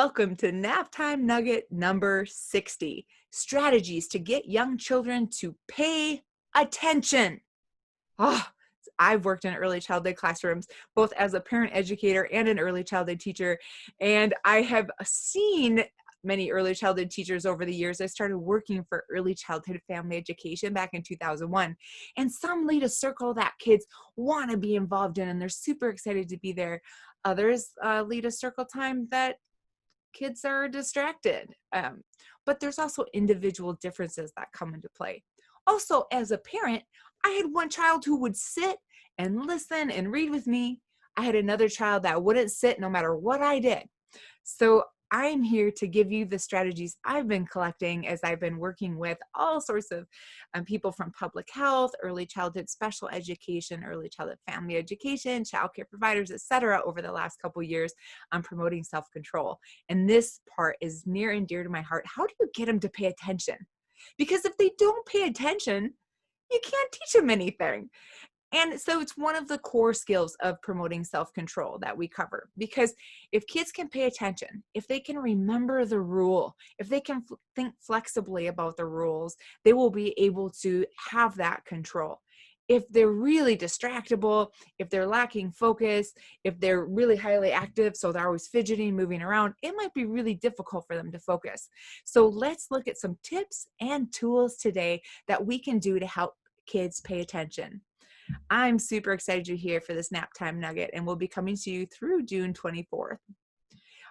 Welcome to Naptime Nugget number 60, strategies to get young children to pay attention. Oh, I've worked in early childhood classrooms, both as a parent educator and an early childhood teacher, and I have seen many early childhood teachers over the years. I started working for early childhood family education back in 2001, and some lead a circle that kids want to be involved in, and they're super excited to be there. Others lead a circle time that kids are distracted. But there's also individual differences that come into play. Also, as a parent, I had one child who would sit and listen and read with me. I had another child that wouldn't sit no matter what I did. So I'm here to give you the strategies I've been collecting as I've been working with all sorts of people from public health, early childhood special education, early childhood family education, childcare providers, etc. over the last couple of years on promoting self-control. And this part is near and dear to my heart. How do you get them to pay attention? Because if they don't pay attention, you can't teach them anything. And so it's one of the core skills of promoting self-control that we cover, because if kids can pay attention, if they can remember the rule, if they can think flexibly about the rules, they will be able to have that control. If they're really distractible, if they're lacking focus, if they're really highly active, so they're always fidgeting, moving around, it might be really difficult for them to focus. So let's look at some tips and tools today that we can do to help kids pay attention. I'm super excited you're here for this Naptime Nugget, and we'll be coming to you through June 24th.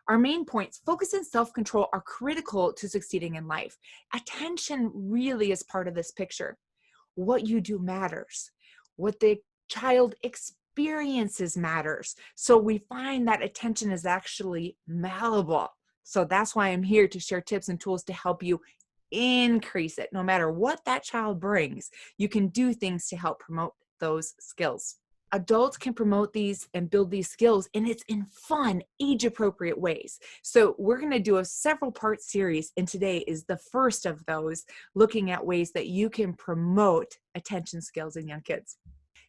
Our main points, focus and self-control, are critical to succeeding in life. Attention really is part of this picture. What you do matters. What the child experiences matters. So we find that attention is actually malleable. So that's why I'm here to share tips and tools to help you increase it. No matter what that child brings, you can do things to help promote those skills. Adults can promote these and build these skills, and it's in fun, age-appropriate ways. So we're going to do a several-part series, and today is the first of those, looking at ways that you can promote attention skills in young kids.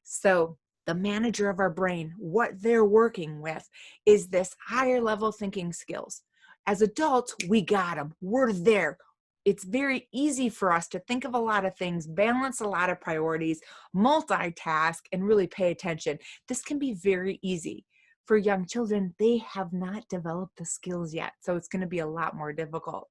So the manager of our brain, what they're working with is this higher level thinking skills. As adults, we got them. We're there. It's very easy for us to think of a lot of things, balance a lot of priorities, multitask, and really pay attention. This can be very easy. For young children, they have not developed the skills yet, so it's going to be a lot more difficult.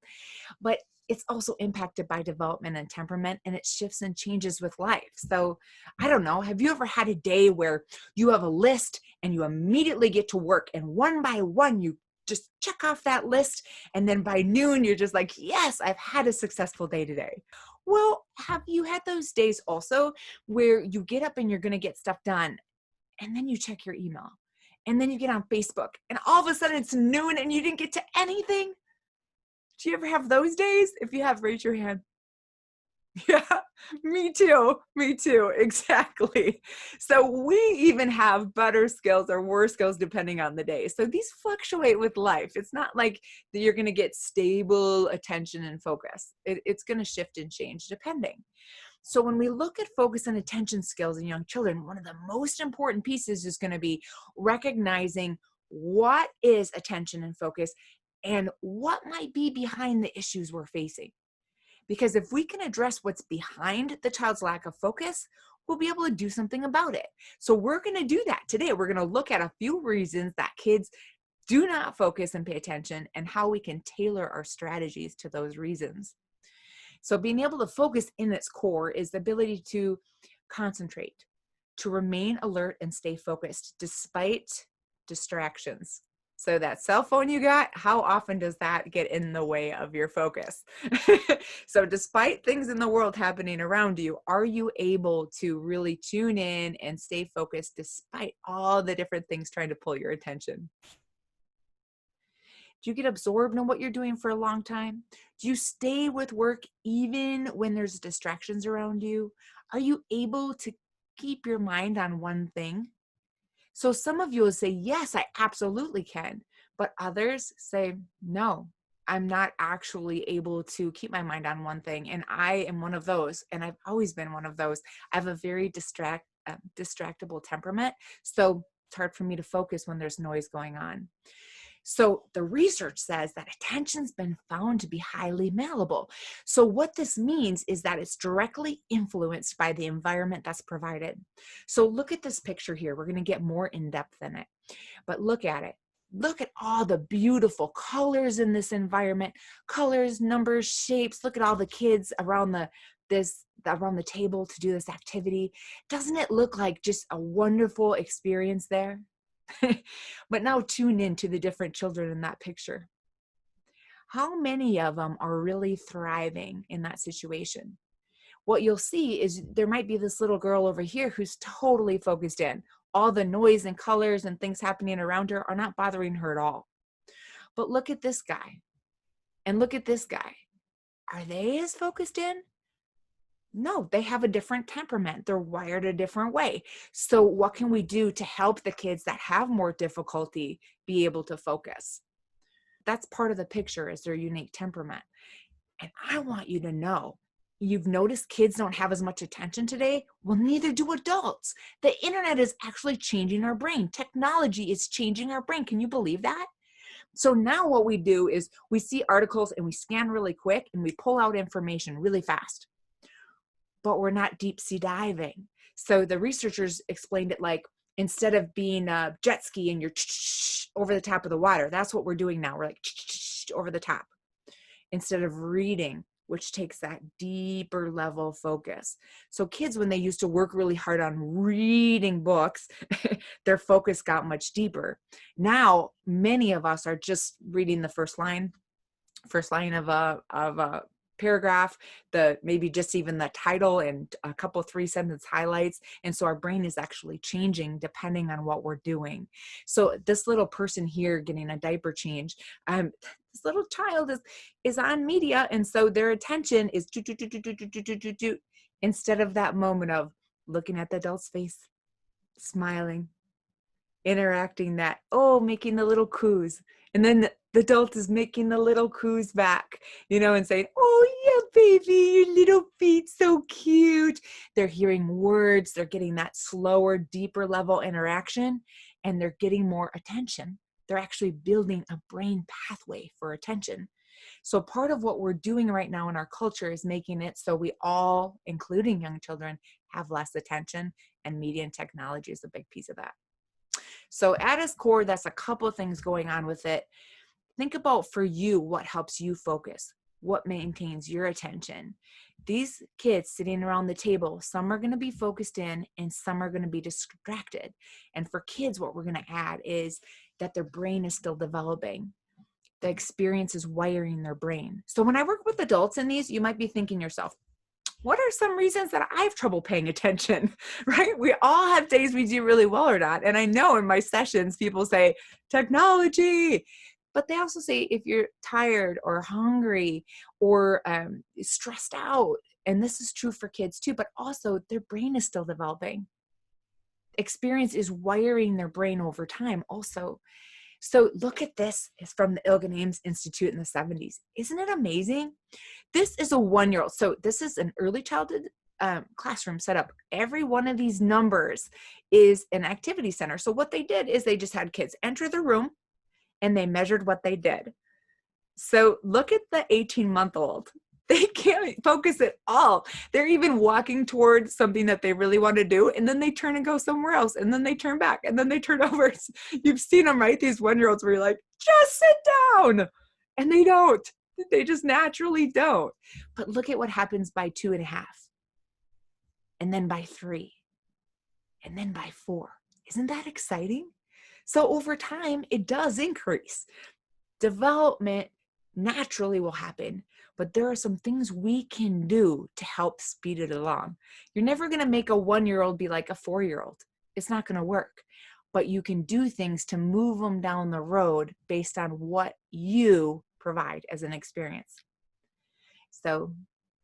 But it's also impacted by development and temperament, and it shifts and changes with life. So I don't know, have you ever had a day where you have a list and you immediately get to work, and one by one you just check off that list, and then by noon you're just like, yes, I've had a successful day today? Well, have you had those days also where you get up and you're going to get stuff done, and then you check your email, and then you get on Facebook, and all of a sudden it's noon and you didn't get to anything? Do you ever have those days? If you have, raise your hand. Yeah, me too, exactly. So we even have better skills or worse skills depending on the day. So these fluctuate with life. It's not like that you're going to get stable attention and focus. It's going to shift and change depending. So when we look at focus and attention skills in young children, one of the most important pieces is going to be recognizing what is attention and focus and what might be behind the issues we're facing. Because if we can address what's behind the child's lack of focus, we'll be able to do something about it. So we're going to do that today. We're going to look at a few reasons that kids do not focus and pay attention, and how we can tailor our strategies to those reasons. So being able to focus in its core is the ability to concentrate, to remain alert and stay focused despite distractions. So that cell phone you got, how often does that get in the way of your focus? So despite things in the world happening around you, are you able to really tune in and stay focused despite all the different things trying to pull your attention? Do you get absorbed in what you're doing for a long time? Do you stay with work even when there's distractions around you? Are you able to keep your mind on one thing? So some of you will say, yes, I absolutely can. But others say, no, I'm not actually able to keep my mind on one thing. And I am one of those. And I've always been one of those. I have a very distractible temperament. So it's hard for me to focus when there's noise going on. So the research says that attention's been found to be highly malleable. So what this means is that it's directly influenced by the environment that's provided. So look at this picture here. We're going to get more in depth in it, but look at it. Look at all the beautiful colors in this environment, colors, numbers, shapes. Look at all the kids around the table to do this activity. Doesn't it look like just a wonderful experience there? But now tune in to the different children in that picture. How many of them are really thriving in that situation? What you'll see is there might be this little girl over here who's totally focused in. All the noise and colors and things happening around her are not bothering her at all. But look at this guy and look at this guy. Are they as focused in? No, they have a different temperament. They're wired a different way. So what can we do to help the kids that have more difficulty be able to focus? That's part of the picture, is their unique temperament. And I want you to know, you've noticed kids don't have as much attention today? Well, neither do adults. The internet is actually changing our brain. Technology is changing our brain. Can you believe that? So now what we do is we see articles and we scan really quick and we pull out information really fast. But we're not deep sea diving. So the researchers explained it like, instead of being a jet ski and you're over the top of the water, that's what we're doing now. We're like over the top, instead of reading, which takes that deeper level focus. So kids, when they used to work really hard on reading books, their focus got much deeper. Now, many of us are just reading the first line of a paragraph, maybe just even the title and a couple 3-sentence highlights. And so our brain is actually changing depending on what we're doing. So this little person here getting a diaper change, this little child is on media, and so their attention is instead of that moment of looking at the adult's face, smiling, interacting, making the little coos. And then the adult is making the little coos back, and saying, "Oh yeah, baby, your little feet so cute." They're hearing words, they're getting that slower, deeper level interaction, and they're getting more attention. They're actually building a brain pathway for attention. So part of what we're doing right now in our culture is making it so we all, including young children, have less attention, and media and technology is a big piece of that. So at its core, that's a couple of things going on with it. Think about, for you, what helps you focus, what maintains your attention. These kids sitting around the table, some are going to be focused in and some are going to be distracted. And for kids, what we're going to add is that their brain is still developing. The experience is wiring their brain. So when I work with adults in these, you might be thinking yourself, what are some reasons that I have trouble paying attention, right? We all have days we do really well or not. And I know in my sessions, people say technology, but they also say if you're tired or hungry or stressed out, and this is true for kids too, but also their brain is still developing. Experience is wiring their brain over time also. So look at this. It's from the Ilgan Ames Institute in the 70s. Isn't it amazing? This is a 1-year-old. So this is an early childhood classroom set up. Every one of these numbers is an activity center. So what they did is they just had kids enter the room and they measured what they did. So look at the 18-month-old. They can't focus at all. They're even walking towards something that they really want to do, and then they turn and go somewhere else, and then they turn back, and then they turn over. You've seen them, right? These 1-year-olds where you're like, just sit down. And they don't. They just naturally don't. But look at what happens by 2.5, and then by 3, and then by 4. Isn't that exciting? So over time, it does increase. Development naturally will happen, but there are some things we can do to help speed it along. You're never going to make a 1-year-old be like a 4-year-old. It's not going to work, but you can do things to move them down the road based on what you provide as an experience. So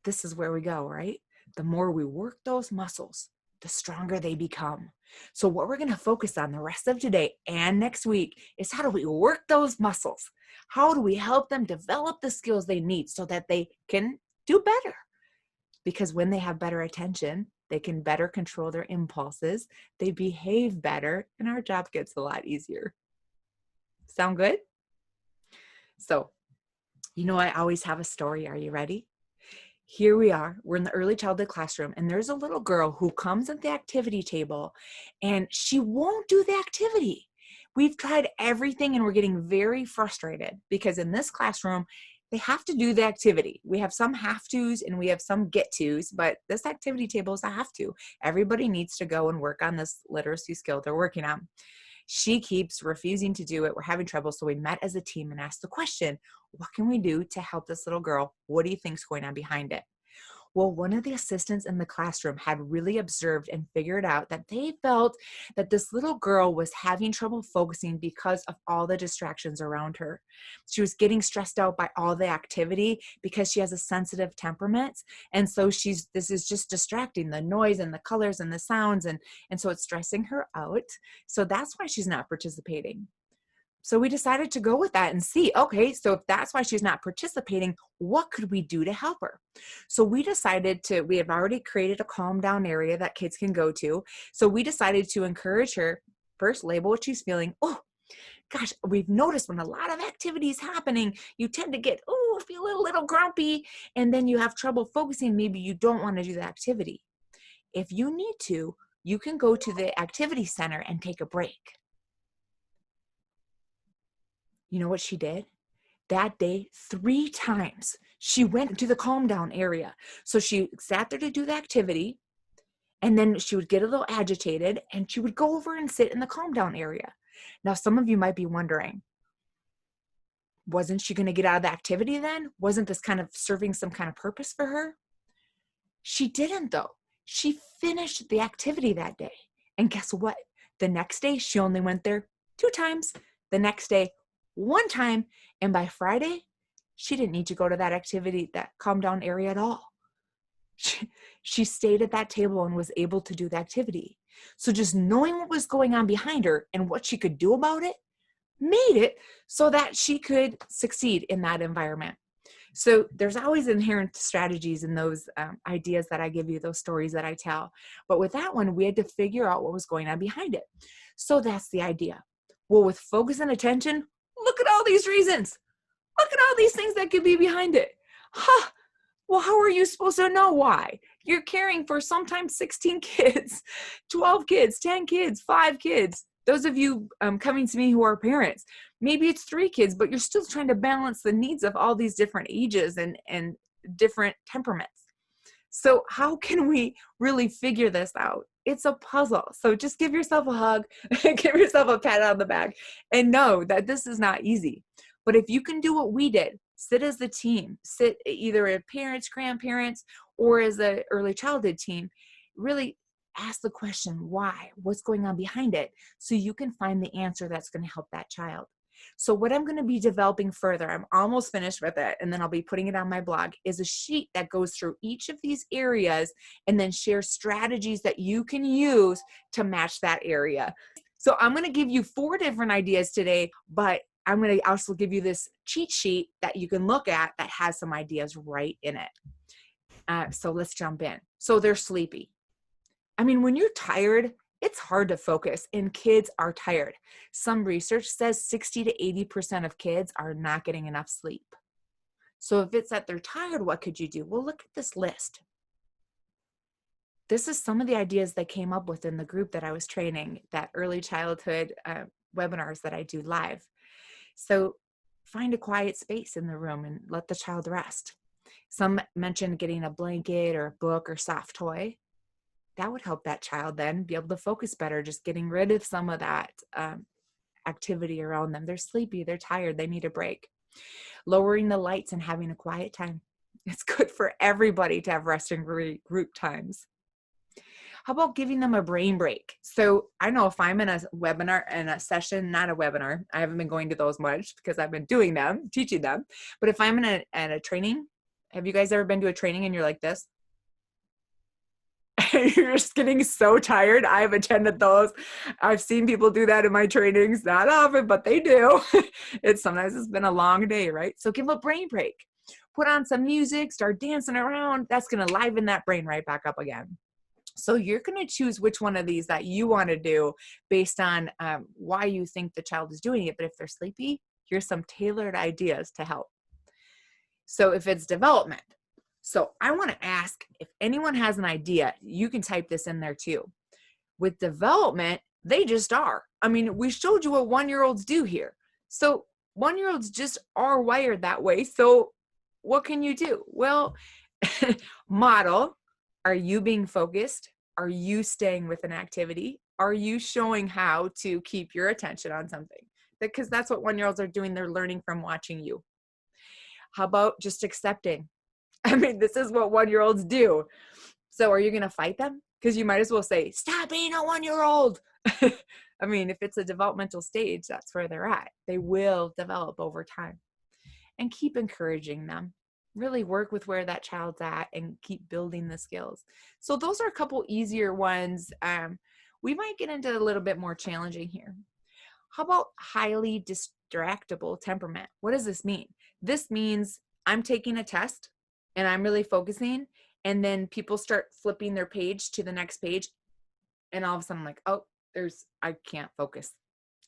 this is where we go, right? The more we work those muscles, the stronger they become. So what we're going to focus on the rest of today and next week is, how do we work those muscles? How do we help them develop the skills they need so that they can do better? Because when they have better attention, they can better control their impulses, they behave better, and our job gets a lot easier. Sound good? So, I always have a story. Are you ready? Here we are. We're in the early childhood classroom, and there's a little girl who comes at the activity table, and she won't do the activity. We've tried everything, and we're getting very frustrated because in this classroom, they have to do the activity. We have some have tos and we have some get tos, but this activity table is a have to. Everybody needs to go and work on this literacy skill they're working on. She keeps refusing to do it. We're having trouble. So we met as a team and asked the question, what can we do to help this little girl? What do you think's going on behind it? Well, one of the assistants in the classroom had really observed and figured out that they felt that this little girl was having trouble focusing because of all the distractions around her. She was getting stressed out by all the activity because she has a sensitive temperament. And so this is just distracting, the noise and the colors and the sounds. And so it's stressing her out. So that's why she's not participating. So we decided to go with that and see, okay, so if that's why she's not participating, what could we do to help her? So we have already created a calm down area that kids can go to. So we decided to encourage her, first label what she's feeling. Oh, gosh, we've noticed when a lot of activity is happening, you tend to feel a little grumpy, and then you have trouble focusing. Maybe you don't want to do the activity. If you need to, you can go to the activity center and take a break. You know what she did? That day, 3 times, she went to the calm down area. So she sat there to do the activity, and then she would get a little agitated, and she would go over and sit in the calm down area. Now, some of you might be wondering, wasn't she going to get out of the activity then? Wasn't this kind of serving some kind of purpose for her? She didn't, though. She finished the activity that day. And guess what? The next day, she only went there 2 times. The next day, 1 time, and by Friday, she didn't need to go to that activity, that calm down area at all. She stayed at that table and was able to do the activity. So just knowing what was going on behind her and what she could do about it made it so that she could succeed in that environment. So there's always inherent strategies in those ideas that I give you, those stories that I tell. But with that one, we had to figure out what was going on behind it. So that's the idea. Well, with focus and attention, look at all these reasons. Look at all these things that could be behind it. Huh. Well, how are you supposed to know why? You're caring for sometimes 16 kids, 12 kids, 10 kids, 5 kids. Those of you coming to me who are parents, maybe it's 3 kids, but you're still trying to balance the needs of all these different ages and different temperaments. So how can we really figure this out? It's a puzzle. So just give yourself a hug, give yourself a pat on the back, and know that this is not easy. But if you can do what we did, sit as the team, sit either as parents, grandparents, or as an early childhood team, really ask the question, why? What's going on behind it? So you can find the answer that's going to help that child. So what I'm going to be developing further, I'm almost finished with it, and then I'll be putting it on my blog, is a sheet that goes through each of these areas and then share strategies that you can use to match that area. So I'm going to give you 4 different ideas today, but I'm going to also give you this cheat sheet that you can look at that has some ideas right in it. So let's jump in. So they're sleepy. I mean, when you're tired, it's hard to focus, and kids are tired. Some research says 60 to 80% of kids are not getting enough sleep. So if it's that they're tired, what could you do? Well, look at this list. This is some of the ideas that came up with in the group that I was training, that early childhood webinars that I do live. So find a quiet space in the room and let the child rest. Some mentioned getting a blanket or a book or soft toy. That would help that child then be able to focus better, just getting rid of some of that activity around them. They're sleepy, they're tired, they need a break. Lowering the lights and having a quiet time. It's good for everybody to have rest and group times. How about giving them a brain break? So I know if I'm in a webinar and a session, not a webinar, I haven't been going to those much because I've been doing them, teaching them. But if I'm in a training, have you guys ever been to a training and you're like this? You're just getting so tired. I've attended those. I've seen people do that in my trainings, not often, but they do. Sometimes it's been a long day, right? So give a brain break. Put on some music, start dancing around. That's going to liven that brain right back up again. So you're going to choose which one of these that you want to do based on why you think the child is doing it. But if they're sleepy, Here's some tailored ideas to help. So if it's development, so I want to ask if anyone has an idea, you can type this in there too. With development, they just are. I mean, we showed you what 1-year-olds do here. So 1-year-olds just are wired that way. So what can you do? Well, model. Are you being focused? Are you staying with an activity? Are you showing how to keep your attention on something? Because that's what 1-year-olds are doing. They're learning from watching you. How about just accepting? I mean, this is what 1-year-olds do. So are you going to fight them? Because you might as well say, stop being a 1-year-old. I mean, if it's a developmental stage, that's where they're at. They will develop over time. And keep encouraging them. Really work with where that child's at and keep building the skills. So those are a couple easier ones. We might get into a little bit more challenging here. How about highly distractible temperament? What does this mean? This means I'm taking a test and I'm really focusing, and then people start flipping their page to the next page, and all of a sudden I'm like, oh, I can't focus.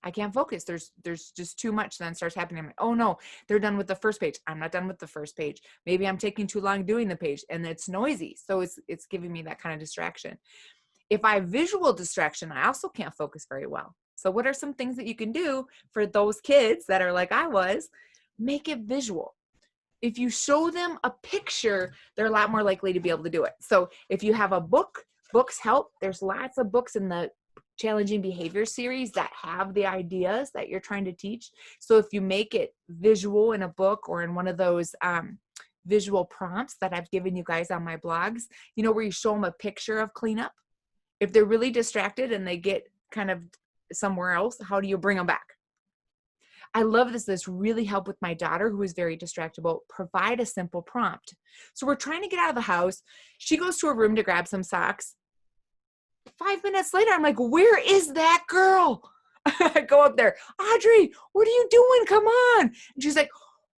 I can't focus. There's just too much then starts happening. I'm like, oh no, they're done with the first page. I'm not done with the first page. Maybe I'm taking too long doing the page, and it's noisy. So it's giving me that kind of distraction. If I have visual distraction, I also can't focus very well. So what are some things that you can do for those kids that are like I was? Make it visual. If you show them a picture, they're a lot more likely to be able to do it. So if you have a book, books help. There's lots of books in the challenging behavior series that have the ideas that you're trying to teach. So if you make it visual in a book or in one of those visual prompts that I've given you guys on my blogs, you know, where you show them a picture of cleanup. If they're really distracted and they get kind of somewhere else, how do you bring them back? I love this. This really helped with my daughter who is very distractible. Provide a simple prompt. So we're trying to get out of the house. She goes to her room to grab some socks. 5 minutes later, I'm like, where is that girl? I go up there, Audrey, what are you doing? Come on. And she's like,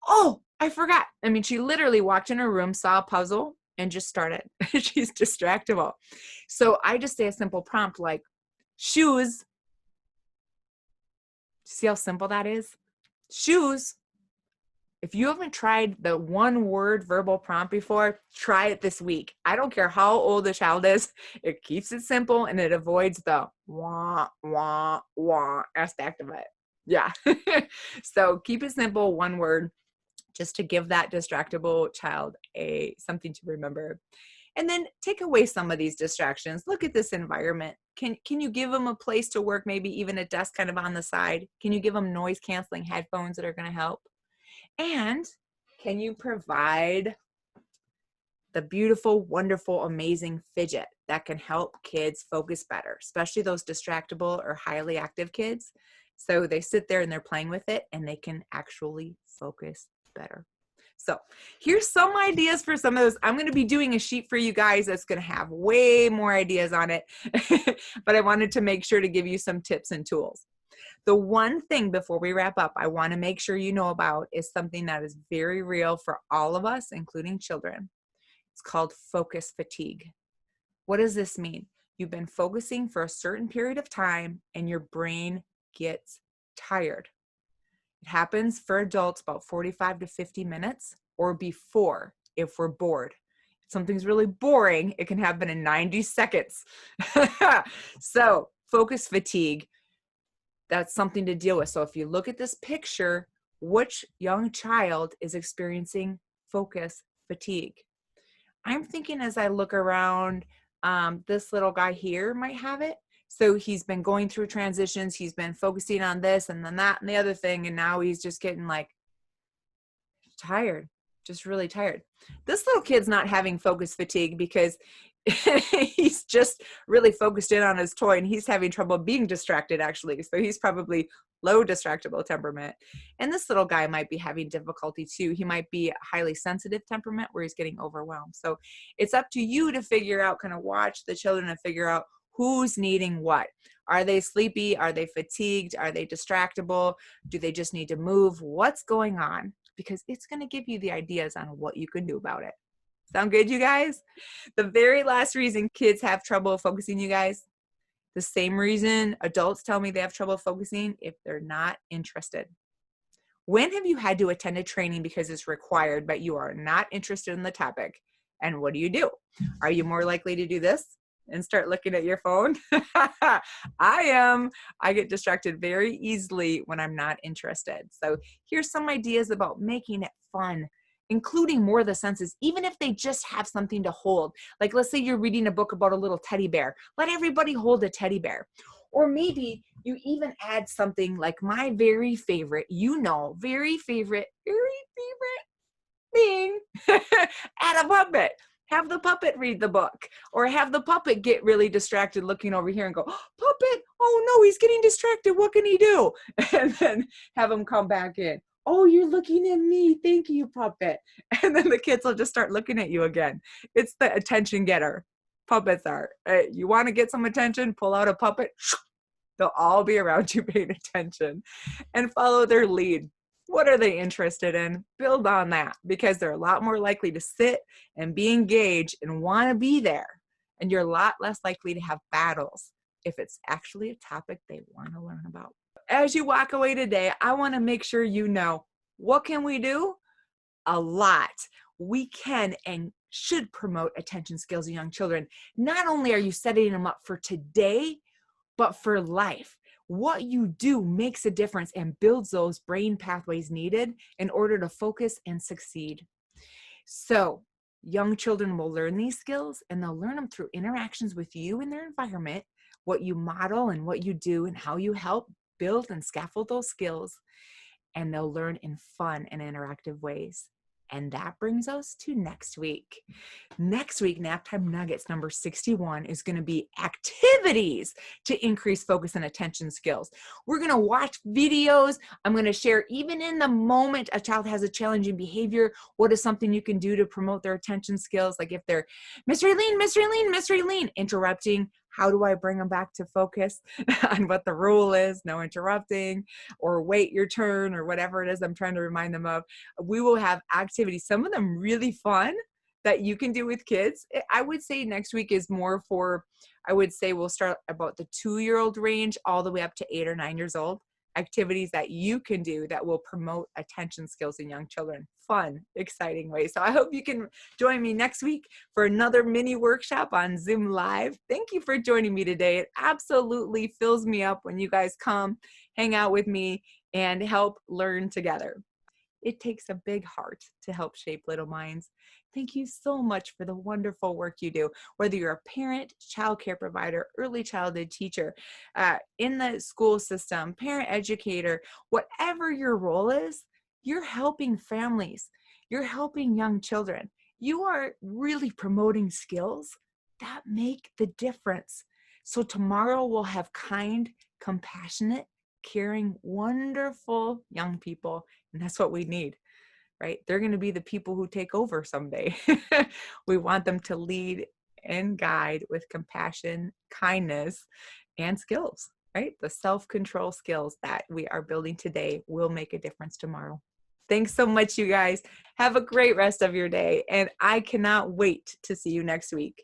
oh, I forgot. I mean, she literally walked in her room, saw a puzzle, and just started. She's distractible. So I just say a simple prompt like shoes. See how simple that is? Shoes. If you haven't tried the 1-word verbal prompt before, try it this week. I don't care how old the child is. It keeps it simple and it avoids the wah, wah, wah aspect of it. Yeah. So keep it simple, 1 word, just to give that distractible child something to remember. And then take away some of these distractions. Look at this environment. Can you give them a place to work, maybe even a desk kind of on the side? Can you give them noise canceling headphones that are going to help? And can you provide the beautiful, wonderful, amazing fidget that can help kids focus better, especially those distractible or highly active kids? So they sit there and they're playing with it and they can actually focus better. So here's some ideas for some of those. I'm going to be doing a sheet for you guys that's going to have way more ideas on it, but I wanted to make sure to give you some tips and tools. The one thing before we wrap up, I want to make sure you know about is something that is very real for all of us, including children. It's called focus fatigue. What does this mean? You've been focusing for a certain period of time and your brain gets tired. It happens for adults about 45 to 50 minutes or before if we're bored. If something's really boring, it can happen in 90 seconds. So focus fatigue, that's something to deal with. So if you look at this picture, which young child is experiencing focus fatigue? I'm thinking as I look around, this little guy here might have it. So he's been going through transitions. He's been focusing on this and then that and the other thing. And now he's just getting like tired, just really tired. This little kid's not having focus fatigue because he's just really focused in on his toy and he's having trouble being distracted actually. So he's probably low distractible temperament. And this little guy might be having difficulty too. He might be a highly sensitive temperament where he's getting overwhelmed. So it's up to you to figure out, kind of watch the children and figure out who's needing what. Are they sleepy? Are they fatigued? Are they distractible? Do they just need to move? What's going on? Because it's going to give you the ideas on what you can do about it. Sound good, you guys? The very last reason kids have trouble focusing, you guys, the same reason adults tell me they have trouble focusing, if they're not interested. When have you had to attend a training because it's required, but you are not interested in the topic? And what do? Are you more likely to do this and start looking at your phone? I am. I get distracted very easily when I'm not interested. So here's some ideas about making it fun, including more of the senses, even if they just have something to hold. Like, let's say you're reading a book about a little teddy bear. Let everybody hold a teddy bear. Or maybe you even add something like my very favorite thing, add a puppet. Have the puppet read the book, or have the puppet get really distracted looking over here and go, oh, puppet, oh no, he's getting distracted. What can he do? And then have him come back in. Oh, you're looking at me. Thank you, puppet. And then the kids will just start looking at you again. It's the attention getter. Puppets are. You want to get some attention? Pull out a puppet. They'll all be around you paying attention, and follow their lead. What are they interested in? Build on that, because they're a lot more likely to sit and be engaged and want to be there. And you're a lot less likely to have battles if it's actually a topic they want to learn about. As you walk away today, I want to make sure you know, what can we do? A lot. We can and should promote attention skills in young children. Not only are you setting them up for today, but for life. What you do makes a difference and builds those brain pathways needed in order to focus and succeed. So young children will learn these skills, and they'll learn them through interactions with you in their environment, what you model and what you do and how you help build and scaffold those skills. And they'll learn in fun and interactive ways. And that brings us to next week. Next week, Naptime Nuggets number 61 is going to be activities to increase focus and attention skills. We're going to watch videos. I'm going to share, even in the moment a child has a challenging behavior, what is something you can do to promote their attention skills? Like if they're, Mr. Eileen, interrupting, how do I bring them back to focus on what the rule is? No interrupting, or wait your turn, or whatever it is I'm trying to remind them of. We will have activities, some of them really fun, that you can do with kids. I would say next week is more for, I would say we'll start about the 2-year-old range all the way up to 8 or 9 years old. Activities that you can do that will promote attention skills in young children. Fun, exciting ways. So I hope you can join me next week for another mini workshop on Zoom Live. Thank you for joining me today. It absolutely fills me up when you guys come hang out with me and help learn together. It takes a big heart to help shape little minds. Thank you so much for the wonderful work you do. Whether you're a parent, child care provider, early childhood teacher, in the school system, parent educator, whatever your role is, you're helping families. You're helping young children. You are really promoting skills that make the difference. So tomorrow we'll have kind, compassionate, caring, wonderful young people. And that's what we need, right? They're going to be the people who take over someday. We want them to lead and guide with compassion, kindness, and skills, right? The self-control skills that we are building today will make a difference tomorrow. Thanks so much, you guys. Have a great rest of your day. And I cannot wait to see you next week.